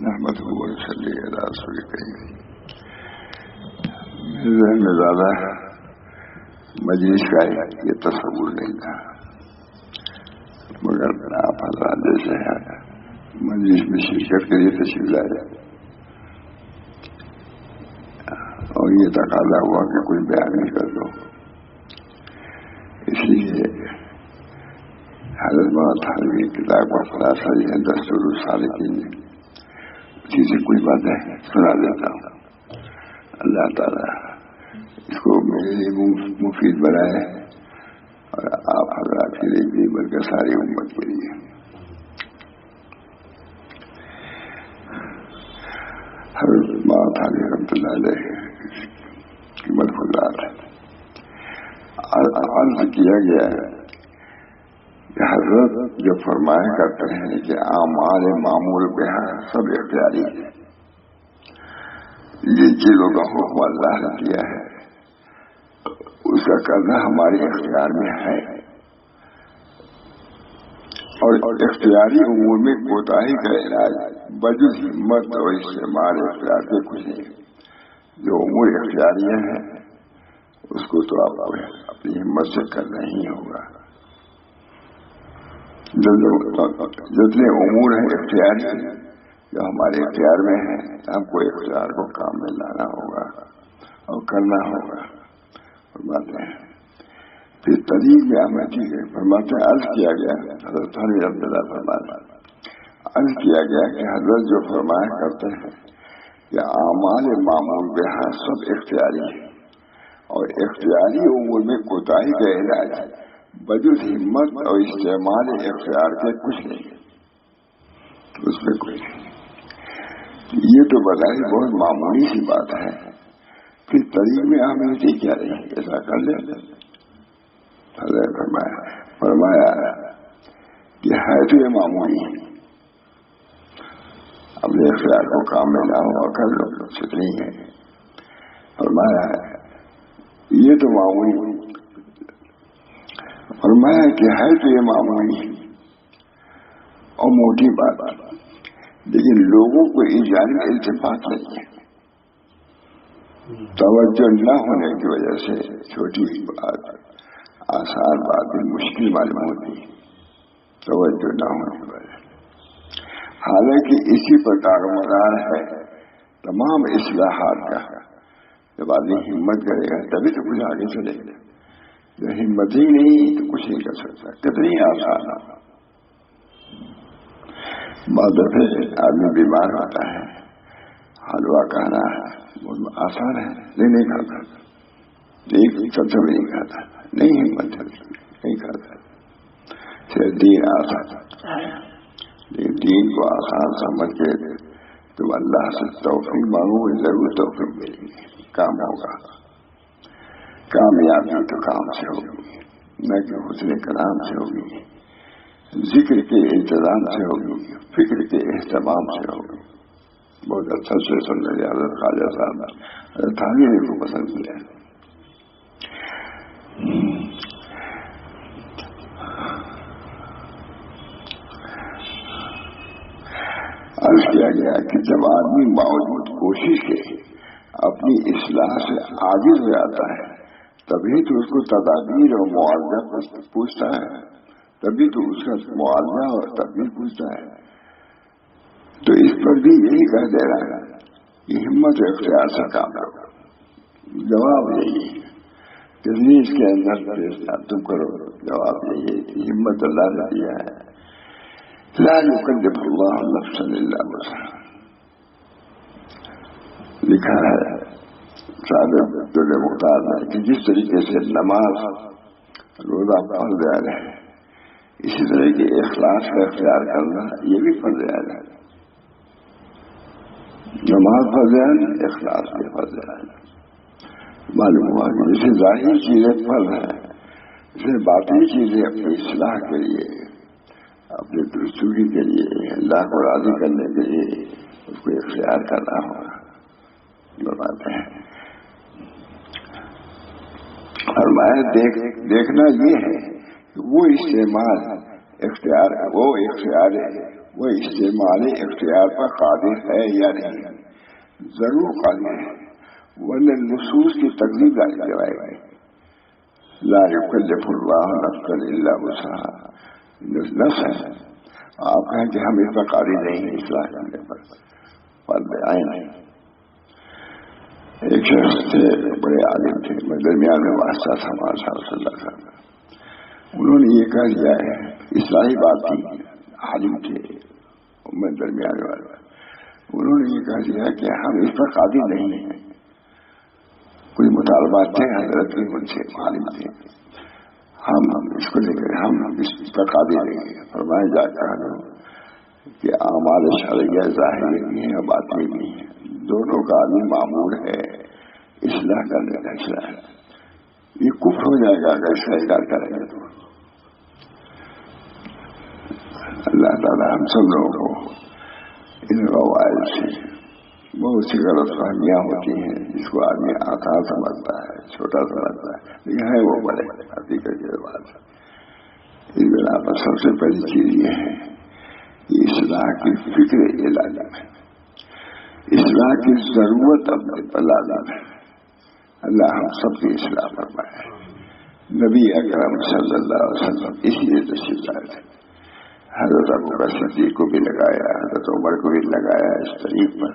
نحمده ونصلي على رسول الكريم. میرے ذہن میں زیادہ مجلس کا یہ تصور نہیں تھا، مگر آپ حضرات جیسے مجلس میں شرکت کے لیے تشریف لائے اور یہ تقاضا ہوا کہ کوئی بیان نہیں کر دو، اس لیے حضرت مولانا تھانوی کتاب کا خلاصہ یہ ہے دستور السالکین، اسی سے کوئی باتیں سنا دیتا ہوں. اللہ تعالیٰ اس کو میرے لیے مفید بنائے اور آپ حضرات کے لیے بھی بلکہ ساری امت کے لیے. حضرت مولانا تھانوی رحمۃ اللہ علیہ کی مدفوعات عرض کیا گیا ہے کہ حضرت جو فرمایا کرتے ہیں کہ اعمال معمول بہا سب اختیاری ہے، یہ چیزوں کا حکم اللہ نے دیا ہے، اس کا کرنا ہمارے اختیار میں ہے، اور اختیاری امور میں کوتاہی کا علاج بجز ہمت اور استعمال اختیار کے کچھ نہیں. جو امور اختیاریاں ہیں اس کو تو آپ کو اپنی ہمت سے کرنا ہی ہوگا. جتنے امور ہیں اختیاری جو ہمارے اختیار میں ہیں، ہم کو اختیار کو کام میں لانا ہوگا اور کرنا ہوگا. فرماتے ہیں پھر طریق میں ہمیں ٹھیک ہے. فرماتے ہیں عرض کیا گیا، حضرت تھانوی رحمۃ اللہ فرماتے عرض کیا گیا کہ حضرت جو فرمایا کرتے ہیں کہ اعمال معمول بہا سب اختیاری ہے، اور اختیاری امور میں کوتاہی کا علاج بجز ہمت اور استعمال اختیار کے کچھ نہیں، اس میں کوئی نہیں. یہ تو بظاہر بہت معمولی سی بات ہے، پھر طریق میں عملی کیا نہیں، ایسا کر لیں. حضرت فرمایا کہ ہے تو یہ معمولی ہے، اپنے اختیار کو کام میں لاؤ اور کر لو، اتنی ہے. فرمایا یہ تو معمولی، فرمایا کہ ہے تو یہ معمولی اور موٹی بات، لیکن لوگوں کو اس جانب التفات نہیں ہے. توجہ نہ ہونے کی وجہ سے چھوٹی بات آسان بات بھی مشکل معلوم ہوتی ہے، توجہ نہ ہونے کی وجہ. حالانکہ اسی پر کاروبار ہے تمام اصلاحات کا. جب آدمی ہمت کرے گا تبھی تو کچھ آگے چلے گا، جو ہمت ہی نہیں تو کچھ نہیں کر سکتا. کتنی آسان ہے. بعض دفعے آدمی بیمار ہوتا ہے، حلوہ کھانا بہت آسان ہے، نہیں کھاتا، ایک سب سے نہیں کھاتا، نہیں ہمت ہے، نہیں کھاتا. صرف دین آسان، لیکن دین کو آسان سمجھ کے تم اللہ سے توفیق مانگو گے، ضرور توفیق ملے گی، کام ہوگا. کامیابی تو کام سے ہوگی، نہ کہ حسن کلام سے ہوگی، ذکر کے انتظام سے ہوگی، فکر کے اہتمام سے ہوگی. بہت اچھا سے سمجھ لیا حضرت خواجہ صاحب، حضرت تھانوی نے کو پسند کیا. عرض کیا گیا کہ جب آدمی باوجود کوشش کے اپنی اصلاح سے عاجز ہو جاتا ہے تبھی تو اس کو تدابیر اور معاوضہ پوچھتا ہے، تبھی تو اس کا معاوضہ اور تدبیر پوچھتا ہے. تو اس پر بھی یہی کہہ دے رہا ہے کہ ہمت اختیار سے کام کرو. جواب یہی ہے، کتنی اس کے اندر تم کرو. جواب یہی ہے کہ ہمت اللہ نے دیا ہے، لا یکلف اللہ نفسا الا وسعها. لکھا ہے صاحب عبد المختار نے کہ جس طریقے سے نماز روزہ فرض ہے، اسی طرح کے اخلاص کا اختیار کرنا یہ بھی فرض ہے. نماز فرض ہے، اخلاص بھی فرض ہے. معلوم ہوا کہ جیسے ظاہری چیزیں فرض ہیں، اسے باطنی چیزیں اپنی اصلاح کے لیے، اپنی درستگی کے لیے، اللہ کو راضی کرنے کے لیے اس کو اختیار کرنا ہوگا. بتاتے ہیں فرمایا دیکھنا یہ ہے کہ وہ استعمال اختیار، وہ اختیار وہ استعمال اختیار پر قادر ہے یا نہیں؟ ضرور قادر ہے، ورنہ نصوص کی تکلیف لا جائے گی. لا یکلف اللہ نفسا الا وسعها، نفس ہے. آپ کہیں کہ ہم اس پر قادر نہیں ہیں اصلاح کرنے پر، فرض عین ہے. ایک شخص تھے، بڑے عالم تھے، درمیان میں واسطہ تھا ہمارے صلی اللہ علیہ وسلم. انہوں نے یہ کہہ دیا ہے، اصلاحی بات تھی، عالم تھے میں درمیان والا، انہوں نے یہ کہہ دیا کہ ہم اس پر قادر نہیں ہیں. کوئی مطالبات تھے حضرت کے ان سے، عالم تھے، ہم اس کو لے کر ہم اس پر قادر نہیں ہیں. فرمایا جا کہا کہ اعمال شرعیہ ظاہری بھی ہیں اور باطنی بھی ہیں، دونوں کا آدمی معمول ہے اصلاح کرنے کا. اصلاح یہ کفر ہو جائے گا اگر اصلاح کریں گے تو. اللہ تعالیٰ ہم سب لوگوں کو ان قواعد سے بہت سی غلط فہمیاں ہوتی ہیں جس کو آدمی آسان سمجھتا ہے، چھوٹا سمجھتا ہے، لیکن ہے وہ بڑے حقیقت کے بات. اس بنا پر سب سے پہلی چیز یہ ہے کہ اصلاح کی فکر یہ لازم ہے، اصلاح کی ضرورت اپنے پر لازم ہے. اللہ ہم سب کی اصلاح فرمائے. نبی اکرم صلی اللہ علیہ وسلم اس لیے تشریف لائے تھے. حضرت ابوبکر صدیق کو بھی لگایا، حضرت عمر کو بھی لگایا اس طریق پر،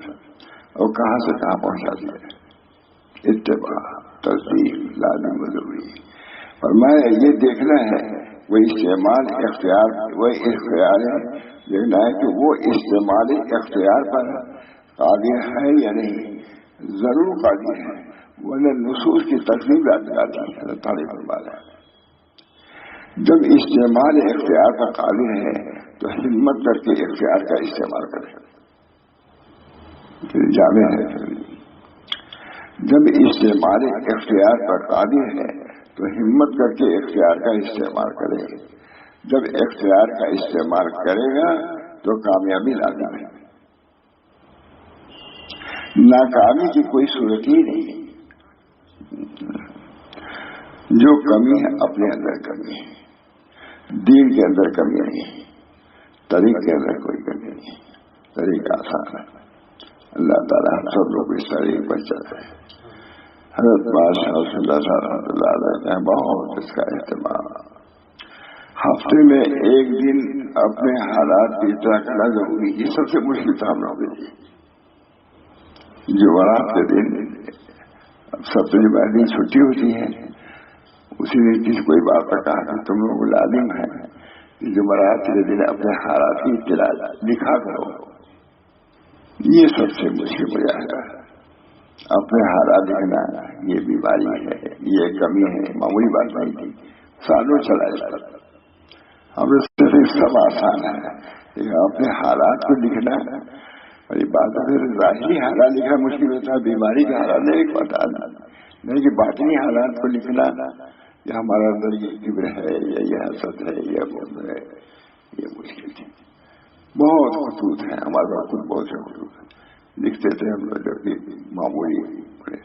اور کہاں سے کہاں پہنچا دیا. اتباع، تصدیق لازم و ضروری. فرمایا یہ دیکھنا ہے وہ استعمال اختیار، وہ اختیار ہے دیکھنا ہے کہ وہ استعمال اختیار پر قادر ہے یا نہیں. ضرور قادر ہے، ورنہ نصوص کی تکلیف آتی ہے. اللہ تعالیٰ فرمایا جب استعمال اختیار کا قابل ہے تو ہمت کر کے اختیار کا استعمال کرے. جامع ہے. جب استعمال اختیار پر قابل ہے تو ہمت کر کے اختیار کا استعمال کرے. جب اختیار کا استعمال کرے گا تو کامیابی لازم ہے. ناکامی کی کوئی صورت ہی نہیں. جو کمی ہے اپنے اندر کمی ہے، دین کے اندر کمی نہیں، طریق کے اندر کوئی کمی نہیں. طریق آسان ہے. اللہ تعالیٰ ہم سب لوگ اس طریق پر چل رہے ہیں. حضرت بادشاہ صلی اللہ علیہ نے بہت اس کا اہتمام. ہفتے میں ایک دن اپنے حالات کی اطلاع کرنا ضروری. یہ سب سے مشکل تھا ہم لوگوں کے لیے. جمعرات کے دن سب سے دن چھٹی ہوتی ہے، اسی دن کسی کوئی بات پر کہا کہ تم لوگ لازم ہے کہ جمعرات کے دن اپنے حالات کی اطلاع لکھا کرو. یہ سب سے مشکل ہو جائے گا. اپنے حالات لکھنا، یہ بیماری ہے، یہ کمی ہے، معمولی بات نہیں تھی. سالوں چلا جاتا. اب اس سے سب آسان ہے، لیکن اپنے حالات کو لکھنا بڑی بات ہے. ظاہری حالات لکھنا مشکل ہوتا ہے، بیماری کا حالات نہیں پتا نہیں کہ باطنی حالات کو لکھنا کہ ہمارا اندر یہ کبر ہے یا یہ حسد ہے یا بغض ہے، یہ مشکل تھی. بہت خطوط ہیں ہمارے پاس، خود بہت سے خطوط ہیں لکھتے تھے ہم لوگ جب معمولی پڑے.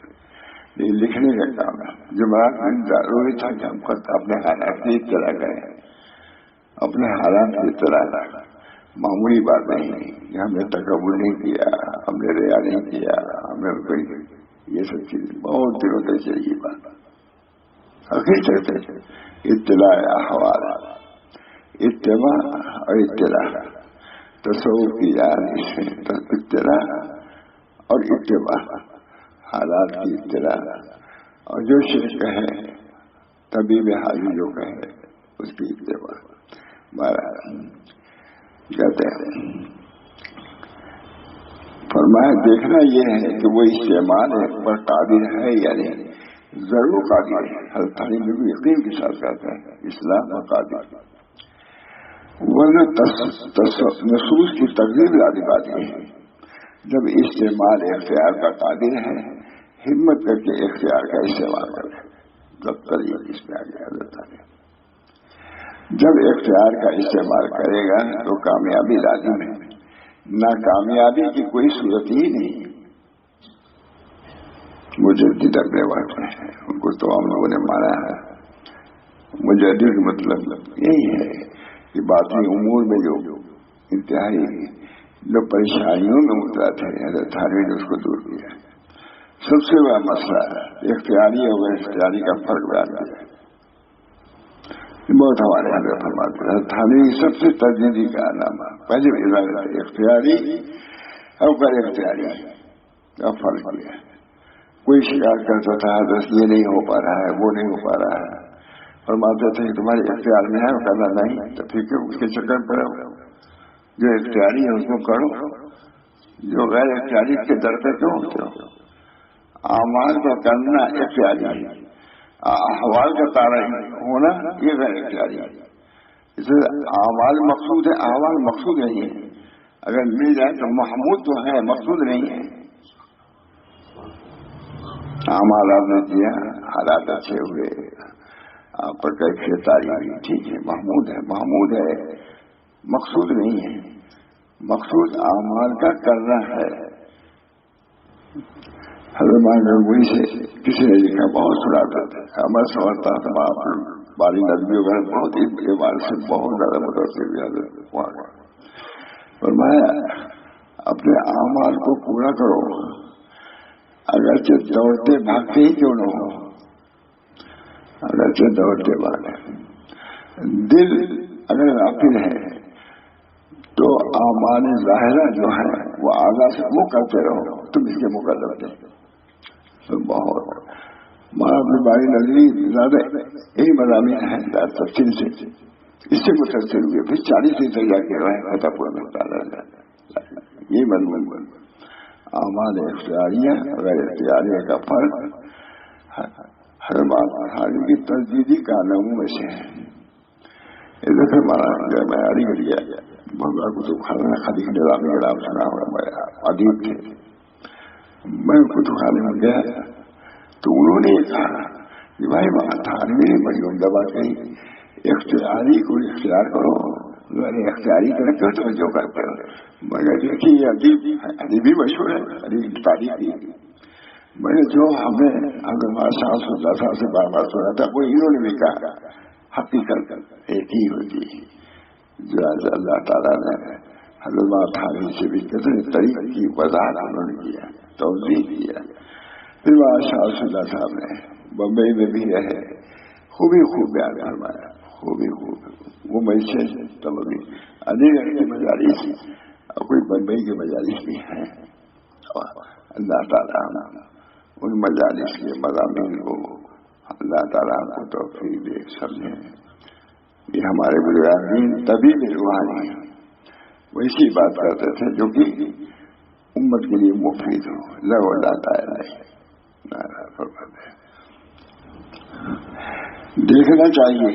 لیکن لکھنے کا کام ہے. جمعرات میں ضروری تھا کہ ہم اپنے حالات کی اطلاع کریں. اپنے حالات کی اطلاع معمولی بات نہیں کہ ہم نے تکبر نہیں کیا، ہم نے ریا نہیں کیا، ہم نے کوئی یہ سب چیزیں بہت دنوں تک چلی بات. حقیقت اطلاع احوال، اتباع اور اطلاع تصور کی یاد اس میں اطلاع اور اتباع حالات کی اطلاع. اور جو شرک ہے طبیب حاضر جو کہے اس کی اتباع. کہتے ہیں فرمایا دیکھنا یہ ہے کہ وہ استعمال پر قابل ہے یا نہیں. ضرور قابل ہے. حضرت علی بھی یقین کے ساتھ کہتے ہیں اسلام پر قابل. ورنہ نصوص کی تقریر لازم بات یہ ہے جب استعمال اختیار کا قابل ہے ہمت کر کے اختیار کا استعمال کرے. جب طریق اس میں آ گیا حضرت علی. جب اختیار کا استعمال کرے گا تو کامیابی لازم ہے. ناکامیابی کی کوئی صورت ہی نہیں. مجدد اپنے وقت میں ہیں، ان کو تو ہم لوگوں نے مانا ہے. مجدد مطلب یہی ہے کہ باطنی امور میں جو انتہائی جو پریشانیوں میں مبتلا تھے، حضرت تھانوی نے اس کو دور کیا. سب سے بڑا مسئلہ ہے اختیاری اور غیر اختیاری کا فرق بیان کیا. بہت ہمارے یہاں فرماتے ہیں. تھانوی سب سے تجدیدی کارنامہ پہلے عبادت اختیاری اور غیر اختیاری کا فرق کیا. کوئی شکایت کرتا تھا حضرت یہ نہیں ہو پا رہا ہے، وہ نہیں ہو پا رہا ہے، فرماتے تھے کہ تمہارے اختیار میں ہے کرنا نہیں تو پھر کیوں اس کے چکر پڑے ہو. جو اختیاری ہے اس کو کرو، جو غیر اختیاری کے در پہ کیوں ہوتے ہو. اعمال کا کرنا اختیاری ہے، احوال کا تابع ہونا یہ غیر اختیاری ہے. اس سے اعمال مقصود ہے، احوال مقصود نہیں ہے. اگر مل جائے تو محمود تو ہے، مقصود نہیں ہے. اعمال آپ نے کیا، حالات اچھے ہوئے، آپ پر کیفیت تعریف ٹھیک ہے، محمود ہے، محمود ہے، مقصود نہیں ہے. مقصود اعمال کا کرنا ہے. حضرت گنگوئی سے کسی نے لکھا، بہت سناتا تھا، میں سمجھتا تھا باری نظمی وغیرہ بہت ہی بار سے بہت زیادہ متاثر ہوا. فرمایا اپنے اعمال کو پورا کرو، اگرچہ دوڑتے بھاگتے ہی کیوں نہ ہو، اگرچہ دوڑتے بھاگے. دل اگر غافل ہے تو اعمال ظاہرہ جو ہے وہ آغاز سے وہ کرتے رہو، تم اس کے مقدر دیں. بہت ہمارا اپنی باری نظری زیادہ یہی مضامین ہیں تفصیل سے، اس سے متاثر ہوئے. پھر 40 سے تیار کے رہے فتح پور میں یہ مضمون اعمال اختیاریہ غیر اختیاریہ کا فرق ہر بات حاضر کی تجدیدی کارناموں میں سے ہے. یہ دیکھیں ہمارا معیاری کر گیا بھگوا کتب خانہ خدیق نظامی کا نام سنا ہوا، ادیب تھے. میں کتب خانے میں گیا تو انہوں نے کہا کہ بھائی تھانوی نے بڑی عمدہ بات کہی، اختیاری کو اختیار کرو، غیر اختیاری کرے کیوں تم جو کرتے ہو. مگر دیکھیے یہ ادیب بھی مشہور ہے، ادیب کی تعریف کی. میں نے جو ہمیں ہمارے ساتھ سے بار بار سنا تھا وہ انہوں نے بھی کہا. حقیقت ایک ہی ہوتی ہے جو اللہ تعالیٰ نے حضرت تھانوی سے بھی کتنے طریقے کی وضاحت انہوں نے کیا، توضیح کیا. پھر شاہ اللہ صاحب نے بمبئی میں بھی رہے، خوبی خوب بیان فرمایا، خوبی خوب. وہ میسے تمام علی گڑھ کی مجالس اور کوئی بمبئی کے مجالس بھی ہیں. اللہ تعالیٰ ان مجالس کے مضامین کو اللہ تعالیٰ کو توفیق دے سمجھیں. یہ ہمارے بزرگان تبھی بھی روحانی ویسی بات کرتے تھے جو کہ امت کے لیے مفید ہو، لو لاتا ہے. دیکھنا چاہیے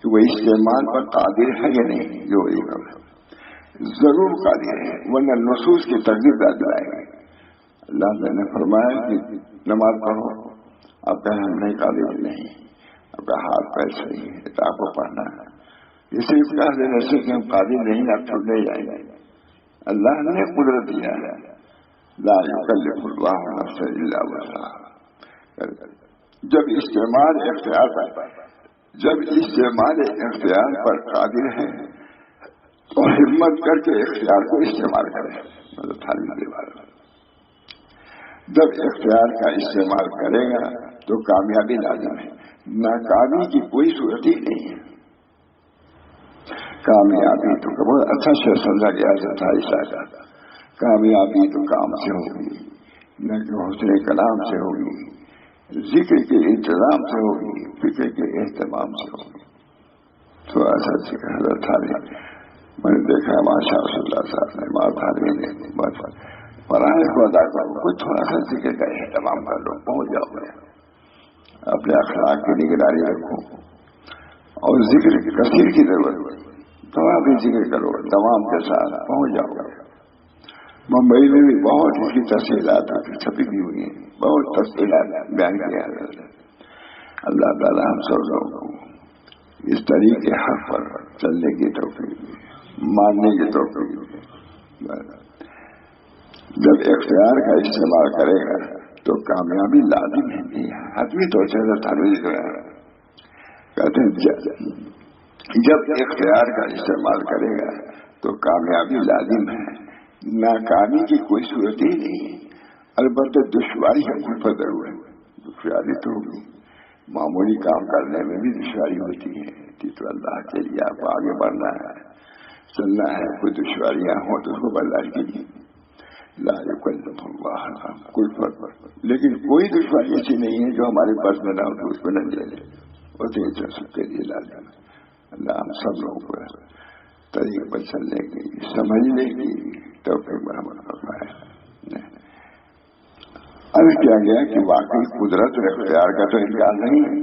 کہ وہ استعمال پر قادر ہے یا نہیں. جو ضرور قادر ہے، ورنہ نصوص کی تقدیر یاد لائے گا. اللہ نے فرمایا کہ نماز پڑھو، آپ کہیں ہم نہیں قادر نہیں، آپ کا ہاتھ پیر صحیح ہے تو آپ کو پڑھنا ہے. یہ صرف کہہ دینے سے کہ ہم قادر نہیں، آپ چھوڑ نہیں جائیں گے. اللہ نے قدرت دیا ہے، لا یکلف اللہ نفسا الا وسعها. جب استعمال اختیار پر قادر ہے تو ہمت کر کے اختیار کو استعمال کرے. جب اختیار کا استعمال کرے گا تو کامیابی لازم ہے، ناکامی کی کوئی صورت ہی نہیں ہے. کامیابی تو بہت اچھا سے سمجھا گیا تھا عیسیٰ کا. کامیابی تو کام سے ہوگی، نہ کہ حسن کلام سے ہوگی، ذکر کے انتظام سے ہوگی، فکر کے اہتمام سے ہوگی. تھوڑا سا ذکر حضرت تھانوی میں نے دیکھا، ماشاء اللہ صاحب نے ماں تھانوی نے بس پرائے کو ادا کرو، کوئی تھوڑا سا ذکر کا اہتمام کر لو، پہنچ جاؤ گے. اپنے اخلاق کی نگرانی رکھو اور ذکر کثیر کی ضرورت، تھوڑا بھی ذکر کرو، تمام کے ساتھ پہنچ جاؤ گے. ممبئی میں بھی بہت اس کی تفصیلات چھپی بھی ہوئی ہیں، بہت تفصیلات بیان کیا ہے. اللہ تعالیٰ ہم سب لوگوں کو اس طریقے حق پر چلنے کی توفیق، ماننے کی توفیق. جب اختیار کا استعمال کرے گا تو کامیابی لازم ہے، حتمی طور سے کہتے ہیں جب اختیار کا استعمال کرے گا تو کامیابی لازم ہے، ناکامی کی کوئی صورت ہی نہیں ہے۔ البتہ دشواری ہے، الفت ضرور ہے، دشواری تو ہوگی، معمولی کام کرنے میں بھی دشواری ہوتی ہے، تو اللہ کے لیے آپ آگے بڑھنا ہے، چلنا ہے، کوئی دشواریاں ہوں تو اس کو برداشت کیجیے، لا یکلف اللہ کوئی فرق، لیکن کوئی دشواری ایسی نہیں ہے جو ہمارے پاس میں نہ ہو تو اس کو نہ لے لے، وہ تو یہ سب کے لیے لازم ہے۔ اللہ ہم سب لوگوں کو طریق پر چلنے کی، سمجھنے کی توفیق برآمد فرمائے۔ اب کیا گیا کہ واقعی قدرت اور اختیار کا تو انکار نہیں ہے،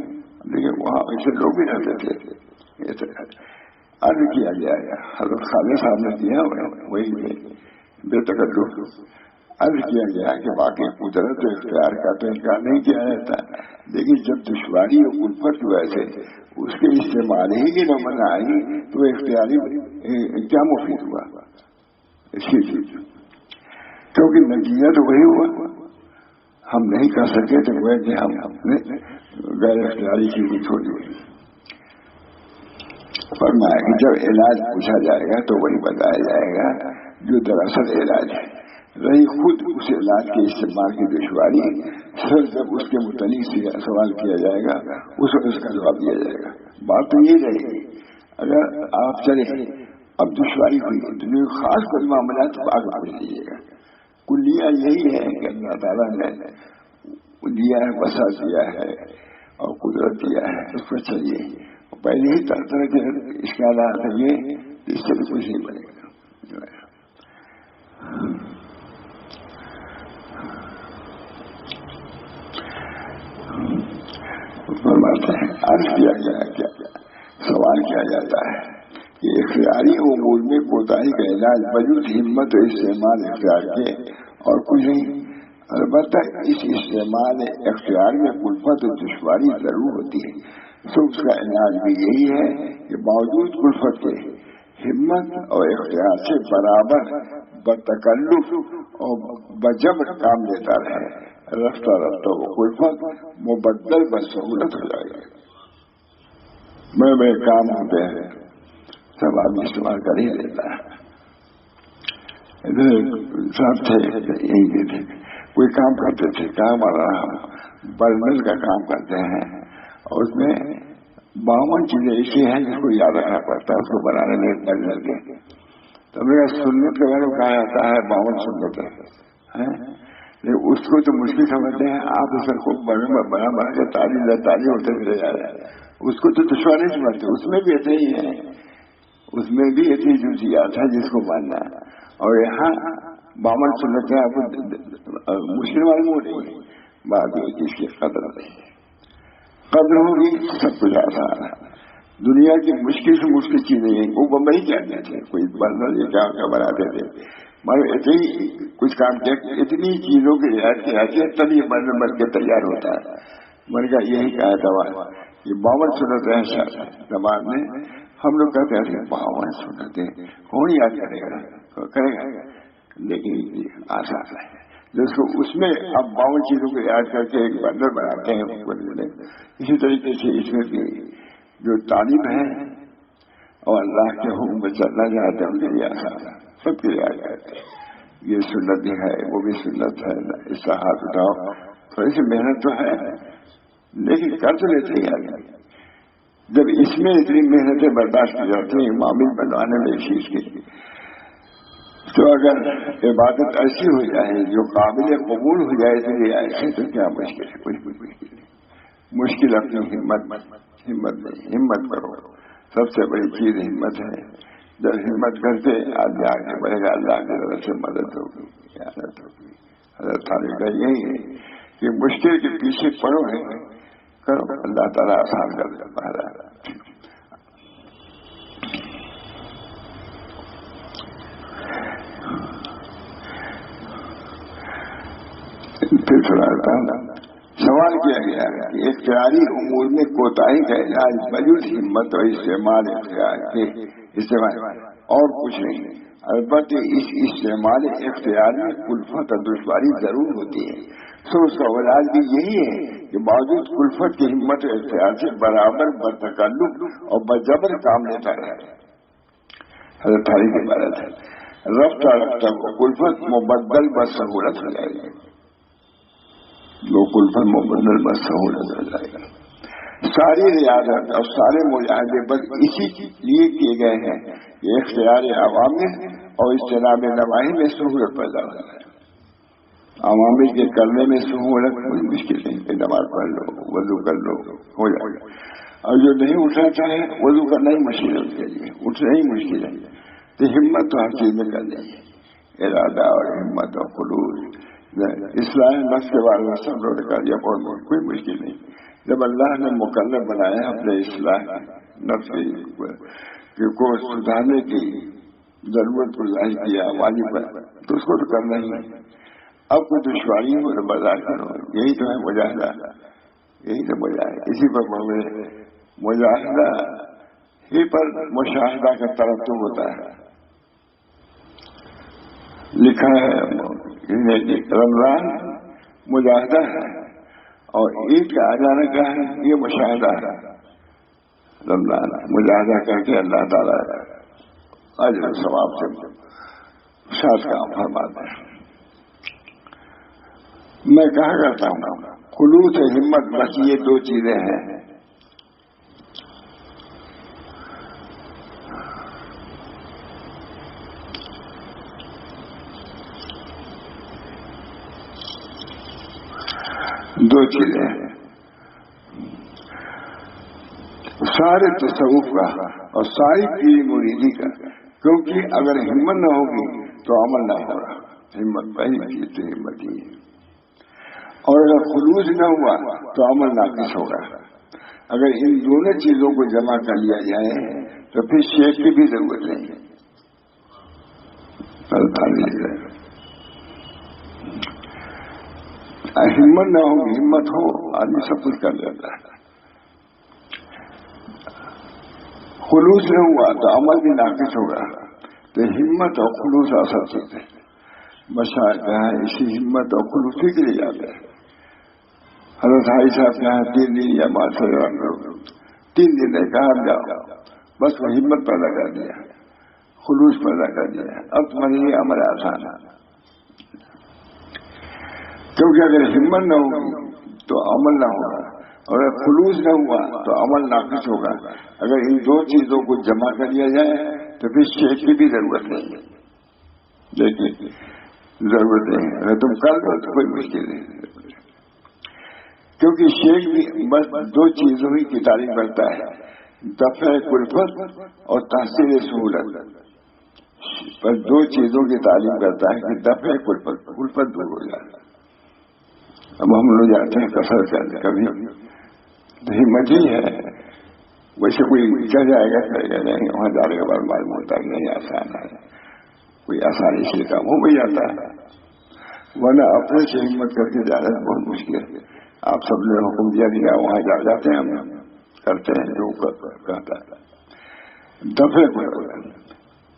لیکن وہاں ایسے لوگ بھی رہتے تھے، عرض کیا گیا ہے، حضرت خالد صاحب نے کیا وہی بے تکلف عرض کیا گیا کہ واقعی قدرت اور اختیار کا تو انکار نہیں کیا جاتا، لیکن جب دشواری اور الفت کی وجہ سے اس کے استعمال ہی کی نمن آئی تو اختیاری کیا مفید ہوا اسی چیز، کیونکہ نتیجہ تو وہی ہوا، ہم نہیں کر سکے تو وہ کہ ہم اپنے غیر اختیاری چیزیں چھوڑی ہوئی۔ فرمایا کہ جب علاج پوچھا جائے گا تو وہی بتایا جائے گا جو دراصل علاج ہے، رہی خود اس علاج کے استعمال کی دشواری، سر جب اس کے متعلق سوال کیا جائے گا اس وقت اس کا جواب دیا جائے گا۔ بات تو یہ رہے گی اگر آپ چلے اب دشواری ہوئی تو جو خاص کچھ معاملات آگے بڑھ لیجیے گا، کلیہ یہی ہے کہ اللہ تعالیٰ نے دیا ہے، بسا دیا ہے اور قدرت دیا ہے، اس پر چلیے، پہلے ہی طرح طرح کے اشکالات ہیں یہ، اس سے بھی کچھ نہیں بنے گا۔ عرض کیا گیا کیا سوال کیا جاتا ہے کہ اختیاری امور میں کوتاہی کا علاج بجز ہمت و استعمال اختیار کے اور کچھ نہیں، البتہ اس استعمال اختیار میں الفت و دشواری ضرور ہوتی ہے، تو اس کا علاج بھی یہی ہے کہ باوجود الفت کے ہمت اور اختیار سے برابر بتکلف اور بجبر کام لیتا رہے، رفتہ رفتہ وہ الفت مبدل بسہولت ہو جائے گی۔ بڑے کام ہوتے ہیں سب آدمی استعمال کر ہی لیتا ہے، صاحب تھے یہی تھے، کوئی کام کرتے تھے، کام آ رہا برنل کا کام کرتے ہیں اور اس میں 52 چیزیں ایسی ہیں جس کو یاد رکھنا پڑتا ہے، اس کو بنانے میں برنل کے، تو میرا سنت کے بارے میں کہا جاتا ہے 52 سنت ہے، لیکن اس کو تو مشکل سمجھتے ہیں، آپ اس کو بنا کے تاریخ ہوتے چلے جا رہے ہیں، اس کو تو دشوار نہیں سمجھتے، اس میں بھی ایسے ہی ہے، اس میں بھی ایسی جزیات ہے جس کو ماننا ہے، اور یہاں 52 سنتیں آپ کو مشکل معلوم ہو رہی ہے، بات یہ چیز کی قدر نہیں، قدر ہوگی سب کچھ آسان ہے، دنیا کی مشکل سے مشکل چیزیں ہیں، وہ بمبئی کہتے تھے، کوئی برنر یہ کیا بناتے تھے، مگر اتنی کچھ کام کیا، اتنی چیزوں کی رعایت کی حیثیت تبھی برنر بن کے تیار ہوتا ہے، میں نے کہا یہی کہا تھا یہ 52 سنتیں ہیں زبان میں، ہم لوگ کہتے ہیں 52 سنتیں کون یاد کرے گا، لیکن آسان ہے جس کو اس میں اب 52 چیزوں کو یاد کر کے ایک بندر بناتے ہیں، اسی طریقے سے اس میں بھی جو طالب ہیں اور اللہ کے حکم میں چلنا چاہتے ہیں ان کے لیے آسان ہے، سب کے لیے یاد کرتے ہیں، یہ سنت بھی ہے وہ بھی سنت ہے، اس کا ہاتھ اٹھاؤ، تھوڑی سی محنت تو ہے لیکن کر تو لیتے ہی آگے، جب اس میں اتنی محنتیں برداشت کی جاتی ہیں معامل بنوانے میں اس چیز کی، تو اگر عبادت ایسی ہو جائے جو قابل قبول ہو جائے تو یہ ایسے تو کیا مشکل ہے، کوئی مشکل نہیں، مشکل اپنی ہمت کرو، سب سے بڑی چیز ہمت ہے، جب ہمت کرتے آدمی آگے بڑھے گا، اللہ کی طرف سے مدد ہوگی، اجازت ہوگی۔ حضرت خالد کا یہی ہے کہ مشکل کے پیچھے پڑو ہے کرو، اللہ تعالیٰ آسان کر دیتا ہے۔ پھر سوال کیا گیا کہ اختیاری امور میں کوتاہی کا علاج بجز ہمت اور استعمال اختیار کے استعمال اور کچھ نہیں، البتہ اس استعمال اختیار میں الفت اور دشواری ضرور ہوتی ہے، تو اس کا علاج بھی یہی ہے کہ باوجود الفت کی ہمت اور اختیار سے برابر بتکلف اور بجبر کام لیتا رہے، حضرت علی کی عبارت ہے. رفتہ رفتہ وہ کلفت مبدل بس سہولت ہو جائے گی. وہ کلفت مبدل بس سہولت ہو جائے گا. ساری ریاضت اور سارے مجاہدے بس اسی لیے کیے گئے ہیں کہ اختیار عوامل اور اجتناب نواہی میں سہولت پیدا ہو جائے. عوامل کے کرنے میں سہولت کوئی مشکل نہیں کہ نماز پڑھ لو, وضو کر لو, ہو جائے گا. اور جو نہیں اٹھنا چاہے وضو کرنا ہی مشکل ہے اس کے لیے, اٹھنا ہی مشکل ہے. تو ہمت تو ہر چیز میں کرنی ہے, ارادہ اور ہمت اور خلوص. اصلاح نفس کے بارے میں سب لوگ کر دیا, کوئی مشکل نہیں. جب اللہ نے مکلف بنایا اپنے اصلاح نفس کو سدھارنے کی ضرورت کو ظاہر کیا واجب ہے, تو اس کو تو کرنا ہی ہے. اب کوئی دشواری ہو تو برداشت کرو, یہی تو ہے مجاہدہ, یہی تو مجاہدہ. اسی پر مجاہدہ ہی پر مشاہدہ کا ترتب ہوتا ہے. لکھا ہے رمضان مجاہدہ ہے اور عید کا آ جانے کا ہے یہ مشاہدہ ہے. رمضان مجاہدہ کر کے اللہ تعالیٰ اجر و ثواب سے ساتھ کام فرماتے ہیں. میں کہا کرتا ہوں خلوص ہمت بس یہ دو چیزیں ہیں. دو چیزیں سارے تصوف کا اور ساری پیری مریدی کا, کیونکہ اگر ہمت نہ ہوگی تو عمل نہ ہوگا. ہمت پہلی چیز تو ہمت ہی ہے, اور اگر خلوص نہ ہوا تو عمل ناقص ہوگا. اگر ان دونوں چیزوں کو جمع کر لیا جائے تو پھر شیخ کی بھی ضرورت نہیں ہے. ہمت نہ ہو, ہمت ہو آدمی سب کچھ کر لیتا ہے. خلوص نہ ہوا تو عمل بھی ناقص ہوگا. تو ہمت اور خلوص اصل چیز ہے. مشاہدہ ہے اسی ہمت اور خلوص کے لیے جاتا ہے. حضرت بھائی صاحب کہا 3 دن یا 3 دن نے کہا جاؤ, بس وہ ہمت پیدا کر دیا, خلوص پیدا کر دیا. اب تمہارے لیے عمل آسان ہے, کیونکہ اگر ہمت نہ ہوگی تو عمل نہ ہوگا, اور اگر خلوص نہ ہوا تو عمل ناقص ہوگا. اگر ان دو چیزوں کو جمع کر لیا جائے تو پھر شیخ کی بھی ضرورت نہیں ہے. دیکھیے ضرورت نہیں ہے, اگر تم کر لو تو کوئی مشکل نہیں, کیونکہ شیخ بھی بس 2 چیزوں ہی کی تعریف کرتا ہے, دفع کلفت اور تحصیل سہولت. بس 2 چیزوں کی تعریف کرتا ہے کہ دفع کلفت دور ہو جائے. اب ہم لوگ جاتے ہیں کثر کرنے, کبھی تو ہمت ہی ہے, ویسے کوئی چل جائے گا کرے گا نہیں, وہاں جانے کے بعد معلوم ہوتا ہے نہیں آسان ہے, کوئی آسانی سے کام ہو بھی جاتا ہے. ورنہ اپنے سے ہمت کر کے جانا بہت مشکل ہے. آپ سب نے حکم دیا دیا وہاں جاتے ہیں, ہم کرتے ہیں جو کہتا ہے. دفعہ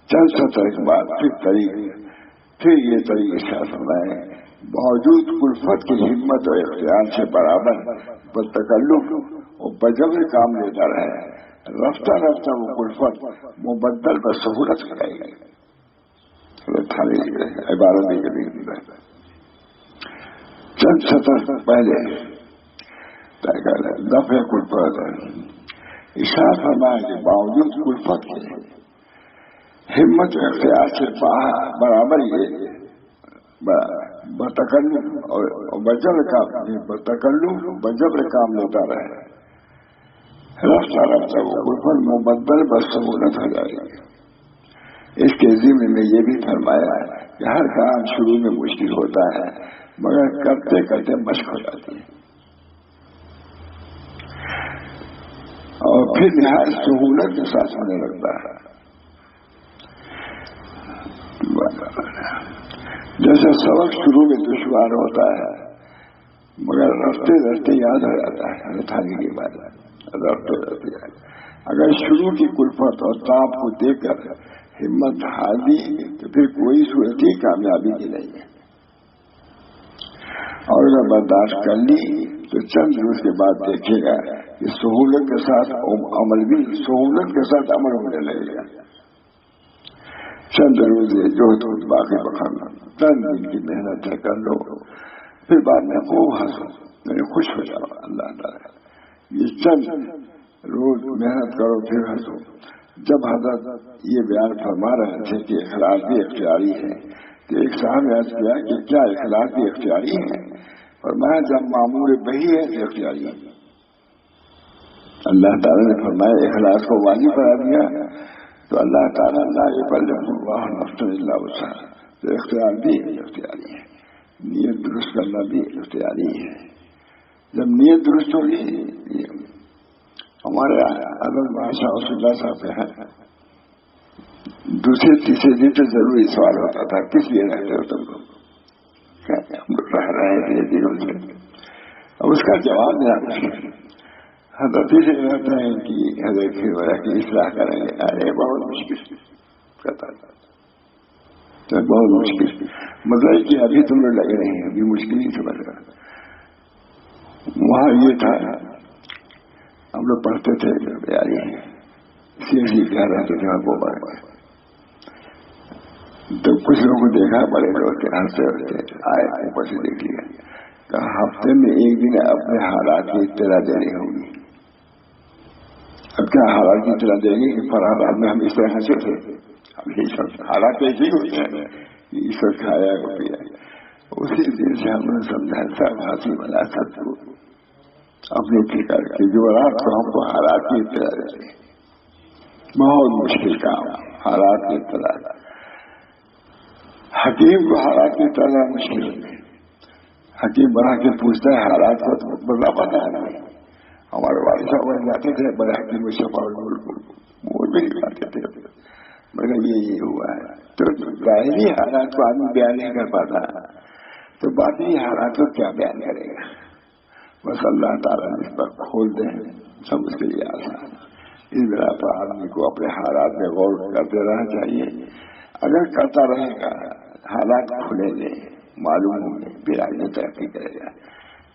چند سطح کے بعد پھر یہ طریقے سے سمجھائیں باوجود کلفت کی ہمت اور اختیار سے برابر بتکلف اور بجبر کام لیتا رہے, رفتہ رفتہ وہ کلفت مبدل پر سہولت ہو جائے گی. عبارت نہیں کریں چند سطح پہلے دفع کلفت اشارہ فرمایا کہ باوجود کلفت کے ہمت و اختیار سے برابر یہ بتکلف اور بجبر کام لیتا رہے, رفتہ رفتہ وہ کلفت مبدل بس سہولت ہو جائے گی. اس کے ضمن میں یہ بھی فرمایا ہے کہ ہر کام شروع میں مشکل ہوتا ہے مگر کرتے کرتے مشق ہو جاتی ہے, اور پھر نہایت سہولت کے ساتھ ہونے لگتا ہے. جیسے سبق شروع میں دشوار ہوتا ہے مگر رفتے رفتے یاد ہو جاتا ہے, تھانے کے بعد رفتے رفتے اگر شروع کی کلفت اور تاپ کو دیکھ کر ہمت ہار دی تو پھر کوئی صورت ہی کامیابی کی نہیں ہے. اور اگر برداشت کر لی تو چند روز کے بعد دیکھے گا کہ سہولت کے ساتھ عمل بھی سہولت کے ساتھ عمل ہونے لگے گا. چند روز جو تو باقی بخانا، چند دن کی محنت ہے کر لو، پھر بعد میں خوب ہنسو، یعنی خوش ہو جاؤ اللہ تعالیٰ. یہ چند روز محنت کرو پھر ہنسو. جب حضرت یہ بیان فرما رہے تھے کہ اخلاص بھی اختیاری ہے، تو ایک صاحب نے عرض کیا کہ کیا اخلاص بھی اختیاری ہے؟ فرمایا جب معمول بہی ہے تو اختیاری ہے. اللہ تعالیٰ نے فرمایا اخلاص کو واجب کرا دیا تو اللہ تعالیٰ لا یکلف اللہ نفسا الا وسعها، تو اختیار بھی اختیاری ہے. نیت درست کرنا بھی اختیاری ہے. جب نیت درست ہوگی، ہمارے حضرت بادشاہ رسول اللہ صاحب کے ہیں، دوسرے تیسرے دن تو ضروری سوال ہوتا تھا کس لیے رہتے ہو تم لوگ؟ ہم لوگ رہ رہے تھے دنوں سے. اب اس کا جواب دینا مشکل. حضرت سے رہتے ہیں کہ حضرت کی اصلاح کریں گے. ارے بہت مشکل کہتا تھا، تو بہت مشکل. مطلب کہ ابھی تم لوگ لگے نہیں، ابھی مشکل ہی سمجھ رہا. وہاں یہ تھا ہم لوگ پڑھتے تھے تیاری سی کہہ رہتے تھے وہ بڑے، تو کچھ لوگوں کو دیکھا بڑے لوگ ہنستے ہوتے آئے، اوپر سے دیکھ لیا کہ ہفتے میں ایک دن اپنے حالات کی اطلاع دینی ہوگی. اب کیا حالات کی اطلاع دیں گے کہ فرحات میں ہم اس طرح ہنسے تھے، ہم یہ سب حالات ایسے ہی ہوتے ہیں، اس وقت کھایا کو پیا. اسی دن سے ہم نے سمجھا سب ہنسی بنا سب کو اپنی فکر کی جو رات کو ہم کو حالات کی اطلاع دیں. بہت مشکل کام، حالات کی اطلاع. حکیم کو حالات کی اطلاع مشکل ہے. حکیم بنا کے پوچھتا ہے حالات کو تو بڑا پتا ہے نہیں. ہمارے والد صاحب جاتے تھے بڑے حکیم میں شفا وہ بھی نکالتے تھے، مگر یہ ہوا ہے. تو ظاہری حالات کو آدمی بیان نہیں کر پاتا، تو باقی حالات کو کیا بیان کرے گا؟ بس اللہ تعالیٰ نے اس پر کھول دیں، سب اس کے لیے آسان. اس بنا پر آدمی کو اپنے حالات میں غور کرتے رہنا چاہیے. اگر کرتا رہے گا حالات کھلیں گے، معلوم ہوں گے، پھر آگے ترقی کرے گا.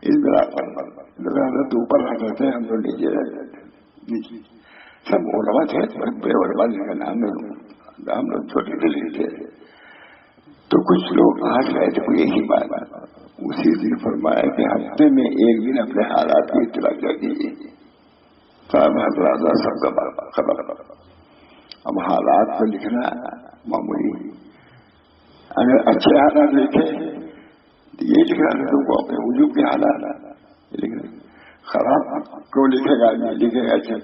اس بنا پر حضرت اوپر رہتے تھے، ہم لوگ نیچے رہتے تھے. نیچے سب علماء تھے، بڑے علماء جن کا نام ہم لوگ چھوٹے دل تھے. تو کچھ لوگ ہنس رہے تھے کوئی ایک ہی بات. اسی دن فرمایا کہ ہفتے میں ایک دن اپنے حالات کی اطلاع کر دیجیے. صاحب حضرات سب کا خبر. اب حالات کو لکھنا معمولی، اگر اچھے حالات لکھے تو یہ لکھنا ہے تم کو اپنے وجوب کے حالات لکھنا. خراب کو لکھے گا نہیں لکھے گا اچھا.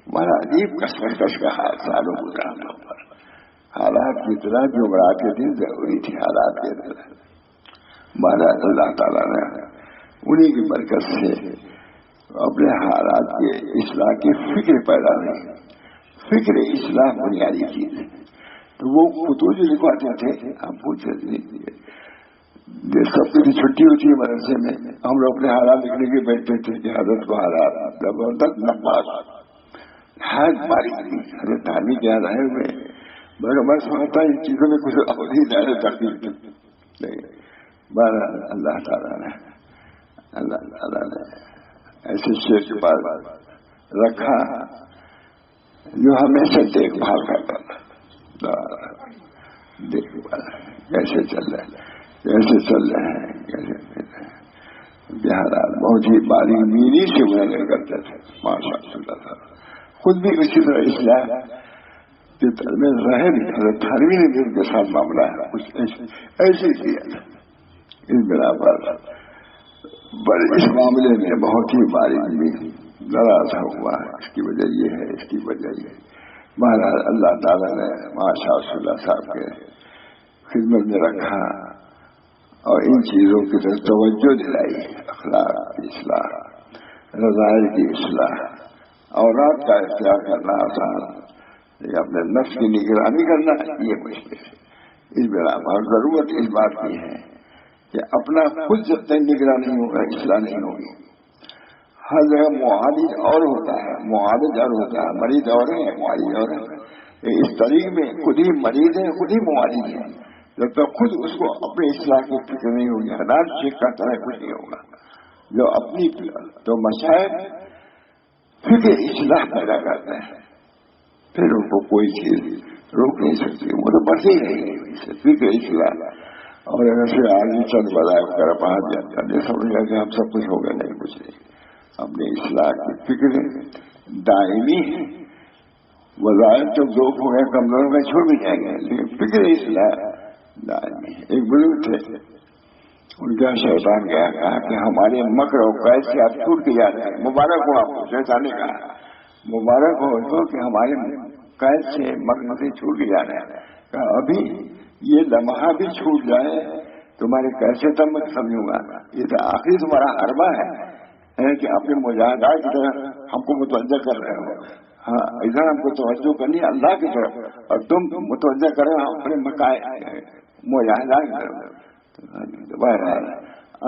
ہمارا عجیب کش کا حال سالوں گزرا پر. حالات کی اطلاع جو برات کے دن ضروری تھی. حالات کی اطلاع ہمارا اللہ تعالیٰ نے انہی کی برکت سے اپنے حالات کے اصلاح کی فکر پیدا ہوئی. فکر اصلاح بنیادی چیز ہے. تو وہ خطوط جو لکھواتے تھے ہم پوچھتے تھے، سب کی چھٹی ہوتی ہے مدرسے میں، ہم لوگ اپنے حالات لکھنے کے بیٹھتے تھے کہ حضرت کو حالات زبردست نماز ہر باری حضرت تعلیم کے یاد آئے ہوئے. مگر میں سمجھتا ان چیزوں میں کچھ اور ہی زیادہ تکلیف نہیں. اللہ تعالیٰ نے ایسے شیر کے بعد رکھا جو ہمیشہ دیکھ بھال کرتا تھا. دیکھ بھال کیسے چل رہے ہیں بہار بہت ہی باریک مینی سے منظر کرتے تھے. ماشاء اللہ تعالیٰ خود بھی اسی طرح اصلاح کے میں رہے بھی. حضرت تھانوی نے بھی ان کے ساتھ معاملہ ہے کچھ ایسے کیا تھا. اس بنا پر بڑے اس معاملے میں بہت ہی باریک بھی ناراض ہوا ہے. اس کی وجہ یہ ہے، اس کی وجہ یہ. مہاراج اللہ تعالیٰ نے ماشاء اللہ صاحب کے خدمت میں رکھا اور ان چیزوں کی طرف توجہ دلائی. اخلاق کی اصلاح، رضائل کی اصلاح، اورات کا اختیار کرنا آسان، اپنے نفس کی نگرانی کرنا یہ مشکل ہے. اس بنا پر ضرورت اس بات کی ہے کہ اپنا خود جب تک نگران نہیں ہوگا اصلاح نہیں ہوگی. ہر جگہ معالج اور ہوتا ہے، معالج اور ہوتا ہے، مریض اور ہے، معالج اور ہے. اس طریق میں خود ہی مریض ہے، خود ہی معالج ہے. جب تک خود اس کو اپنے اصلاح کی فکر نہیں ہوگی، حالات چیک کرتا ہے، کچھ نہیں ہوگا. جو اپنی تو مشاہد فکر اصلاح پیدا کرتے ہیں، پھر ان کو کوئی چیز روک نہیں سکتی، وہ تو بڑھتی ہی رہے گی فکر اصلاح. اور اگر سے آدمی چند بدائے کر پہنچ جاتا ہے سمجھ گیا کہ ہم سب کچھ ہو گیا، نہیں کچھ نہیں. اپنی اصلاح کی فکر دائمی ہے. وظائف تو ذوق ہو گئے کمزور میں چھوڑ بھی جائیں گے، لیکن فکر اصلاح دائمی ہے. ایک بزرگ تھے، ان کا شیطان کیا کہا کہ ہمارے مکر و قید سے آپ چھوٹ کے جاتے ہیں. مبارک ہو آپ کو، شیطان نے کہا مبارک ہو اس کو کہ ہمارے قید سے مکر سے چھوٹ کے جا رہے ہیں. کہا ابھی یہ لمحہ بھی چھوٹ جائے تمہارے کیسے تب میں سمجھوں گا. یہ تو آخری تمہارا حربہ ہے کہ اپنے مجاہدات کی طرف ہم کو متوجہ کر رہے ہو. ہاں ادھر ہم کو توجہ کرنی ہے اللہ کی طرف، اور تم متوجہ کر رہے ہو اپنے مجاہدات کی طرف. بہرحال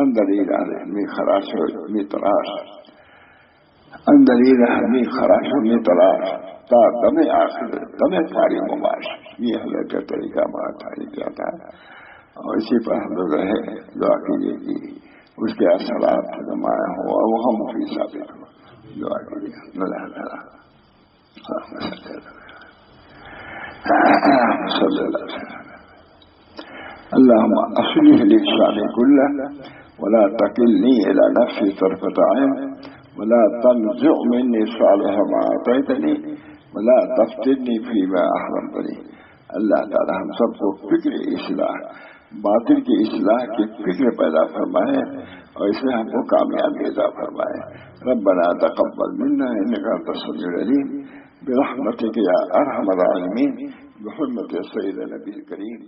اندری می خراش می تلاش، اندری می خراش می تلاش تا دم آخر دم پاری مباش. یہ حضرت کا طریقہ ہمارا تعریف کیا تھا، اور اسی پر ہم لوگ رہے. دعا کیجیے کہ اس کے اثرات نمایاں ہو اور وہ ہم مفید ثابت ہو. دعا کیجیے. اللہ تعالیٰ صلی اللہ علیہ وسلم. اللهم اصلح لي شأني كله ولا تكلني الى نفسي طرفة عين ولا تنزع مني صالح ما اعطيتني ولا تفتني فيما احرمتني. اللہ تعالی ہم سب کو فکر اصلاح، باطل کی اصلاح کی فکر پیدا فرمائے اور اس میں ہم کو کامیابی عطا فرمائے. ربنا تقبل منا انك انت السميع العليم برحمتك يا ارحم الراحمين بحرمة سيد النبي الكريم.